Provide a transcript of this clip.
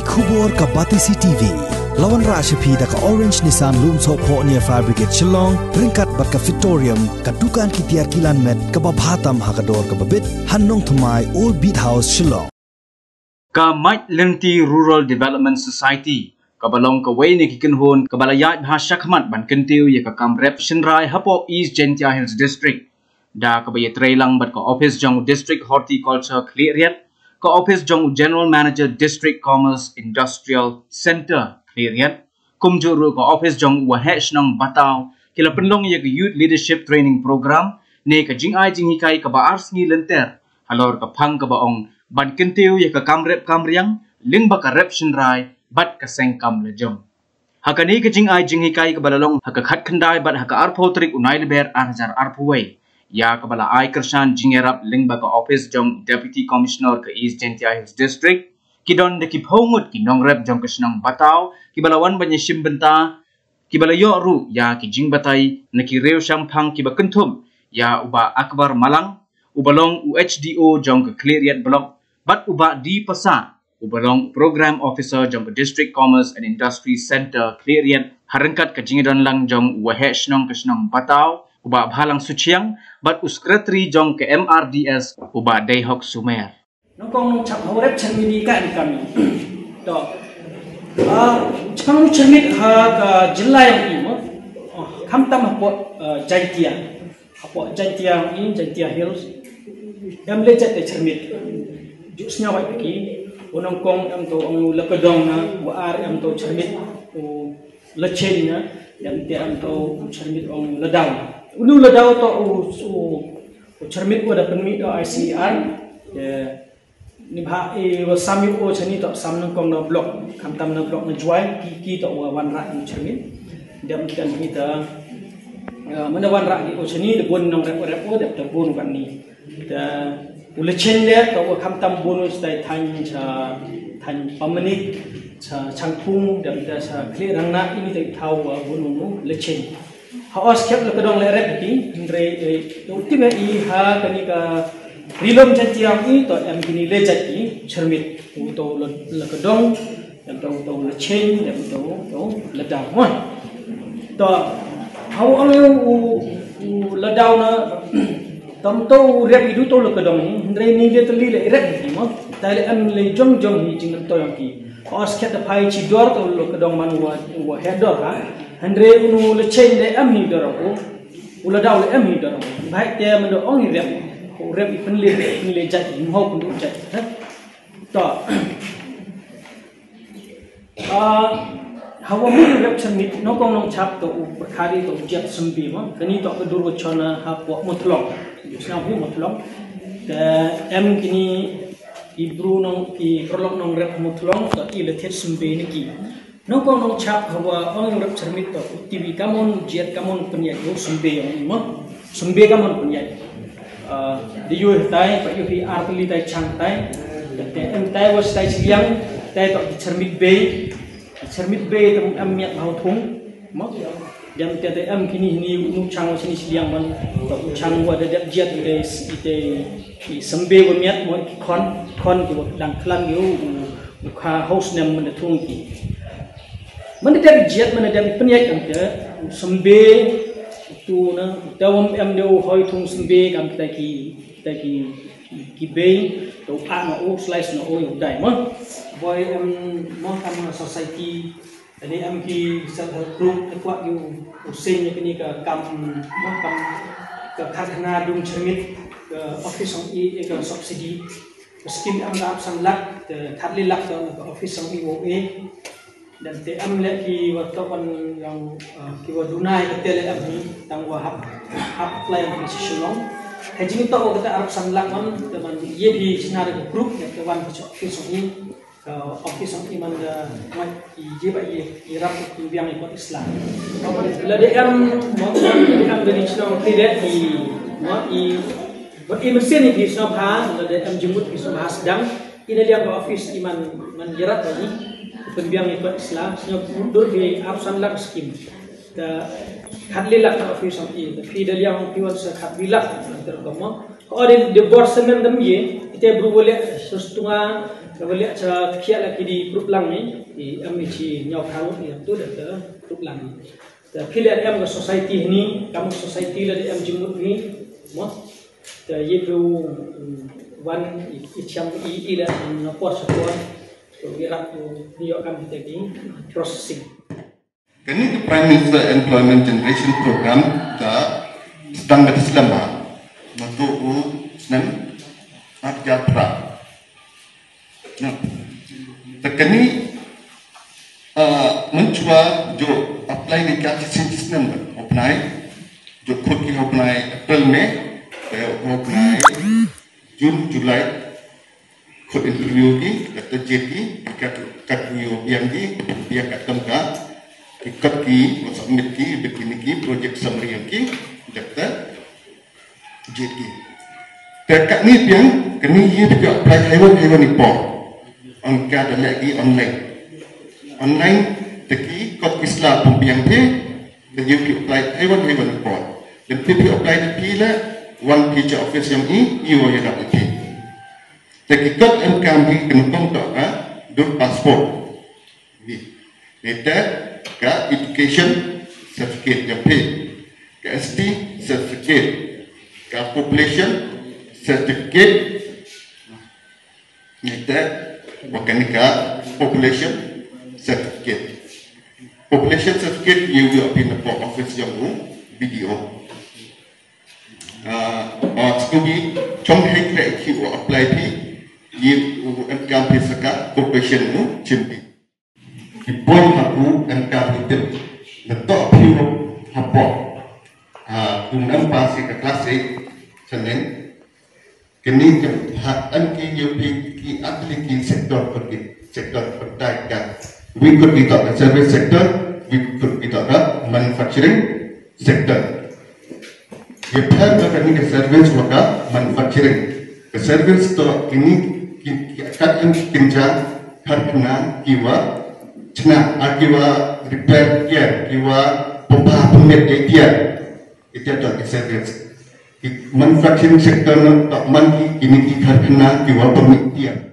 Kubor ka Batisi TV. Lawan Rashapi da ka Orange Nissan Lumso po near Fabricate Shillong, ringkat bat ka Victorium, katukan kitiar kilan met ka babhatam hakador ka babit, Hanong Tumay Old Beat House Shillong. Ka Mike Lengti Rural Development Society, kabalong ka way ni kikinhon, kabalayat bahasa kamat ban kentiu ya ka Kamrep Shinrai Hapo East Gentia Hills District. Da kabayat lang bat ka Office Jong District Horticulture Cleariat, ka Office Jong General Manager District Commerce Industrial Center Cleariat, kumjuru ka Office Jong Wahesh ng Bataw, kila penlong ya ka Youth Leadership Training Program, ne ka jingay jinghikai ka baars ngi lenter, halor ka pang ka baong ban kentiu ya ka Kamrep Kamriang, lingba ka Rep Shinrai, bat ka Sengkam Lejong. Hakani ka jingay jinghikai ka balalong haka khatkanday bat haka arpotrik unay liber arhajar arpuway. Ya kabala ay kersan jingerap lingba ka Office Jong Deputy Commissioner ka East Gentia Hills District, kidon de kiphongut kinong Rep Jong Kasnang Bataw, kibalawan banya shimbenta, kibalayo ru ya ki jingbatay na kireo syampang kibakentum, ya uba Akbar Malang, ubalong UHDO Jong ka Cleariat Block, bat uba di pasa, ubalong Program Officer Jong ka District Commerce and Industry Center Cleariat, harengkat ka jingedon lang Jong Wahesh nong Kasnang Bataw, uba Bhalang Suchiang, bat uskretri Jong ke MRDS, uba Dayhok Sumer. Nongkong chap horep cermin ka di kami. To. Chang cermin ha ka jilla yang imo. Kamtam hapo Jantia. Hapo Jantia in Jantia Hills. Yang lecet de cermin. Jusnya wai piki. Nongkong am to ang lakedong na war am to cermin o lechen na yang ti am to cermin ong ledau. Ulu ledau to o cermin ko da penmi do ICR. Nibha sami o chani to sam nang kong na blok kamtam na blok na juai ki to wan ra ni cermin dam kan kita mana wan ra ki o chani de bon nang rep o de to bon kan ni da ule chen le to kamtam bon stai than pamani cha changpung dam da sa kle rang na ini te thau bon mu le chen ha os khep le kadong le rep ki ndre ultime I ha kani ka Rilom Jantiang ini to yang kini lecet ini cermin untuk lekedong yang untuk lecen yang untuk ledau mah to hau oleh ledau na tam to rep itu to lekedong ini ndre ni dia teli le rep ini mah tali am le jong ni jing to yang ki os ket pai ci dor to lekedong man wa heador ha ndre unu lecen le am ni dor ko ledau le am ni dor baik dia mendo ong rep rep penilai jat mau pun jat to hawa mu rep cermin no kong nong chap to berkali to jat sembi ma kini to keduru chona ha po mutlok jusna bu mutlok da em kini ibru nong ki prolog nong rep mutlong to I le thet sembi ni ki no kong nong chap hawa ong rep cermin to tv kamon jet kamon penyai yo sembi ma sembi kamon penyai di yu tai pak yu artili tai chang tai em tai was tai siang tai to cermit bay tem am miat hau thung mo jam te am kini ni nu chang sini siang man to chang wa da jet ite ki sembe wa miat mo ki khon ki dang khlan yu kha house nem man thung ki man da jet man da penyai am te sembe tu na dawam em do hoi thung sembe kam kita ki bay to na o slice na o yu dai mo boy em mo kam society ani am ki self help group kwa yu usin ni ka kam mo kam ka khathana dung cermit ka office ong I ka subsidy skim am da sang lak khatli lak to ka office ong I o e dan te am le ki watokan yang ki wadunai ke tele am ni tang wa hap plan position long hajing to kita arab sanlak man teman ye di sinar group ya teman office ni office ni man da mai je ba ye rap ki biang ikut Islam la de am mo am dari sino tidak di mo I mesin ni sino ha la de am jemut ki sino sedang ini dia office iman man jerat tadi pembiang ikut Islam senya mundur di arsan lak skim da hadli lak office of I tapi dari yang piwan se hadli lak tergama ko de bor semen dam ye ite bru boleh sustunga Kalau lihat cara kiat lagi di grup lang ni, di amici nyau kalau ni tu dah ke grup lang ni. Tapi lihat em ke society ni, kamu society lah di em jemut ni, mo. Dah ye tu wan iciam i lah ngapor sekolah. So kira tu dia akan kita ni processing. Kini Prime Minister Employment Generation Program sedang berselama untuk senang jatra. Nah, terkini mencuba jo apply ni kat sistem apply jo kurki apply April Mei apply Jun Julai kod interview ki kata JT kat yang di dia kat tempat ikat ki submit ki begini ki project summary ki daftar JT dekat ni pian kini ia juga apply hewan import angka ada lagi online teki kod Islam pembiang dia dan you apply hewan import dan you apply the pila one teacher office yang you yang dapat teki kod MKM kena kontak dur pasport letter ka education certificate yang pay ka ST certificate ka population certificate itu wakanika population certificate you will be in the port office yang video sekolah trong hai kaya ki apply pi you MKM saka population cimpi Ipon aku MKM itu letak piu hapok guna pasi ke klasik Senin kini hatan ki ki atli ki sektor perdagangan we could be talk service sector we could be talk manufacturing sector ye phar ka ni ke service waka manufacturing ke service to kini kat kinja harkna kiwa chna akiwa repair care kiwa pompa pemet dia itu adalah service manufacturing sector tak man kini karena kiwa pemikir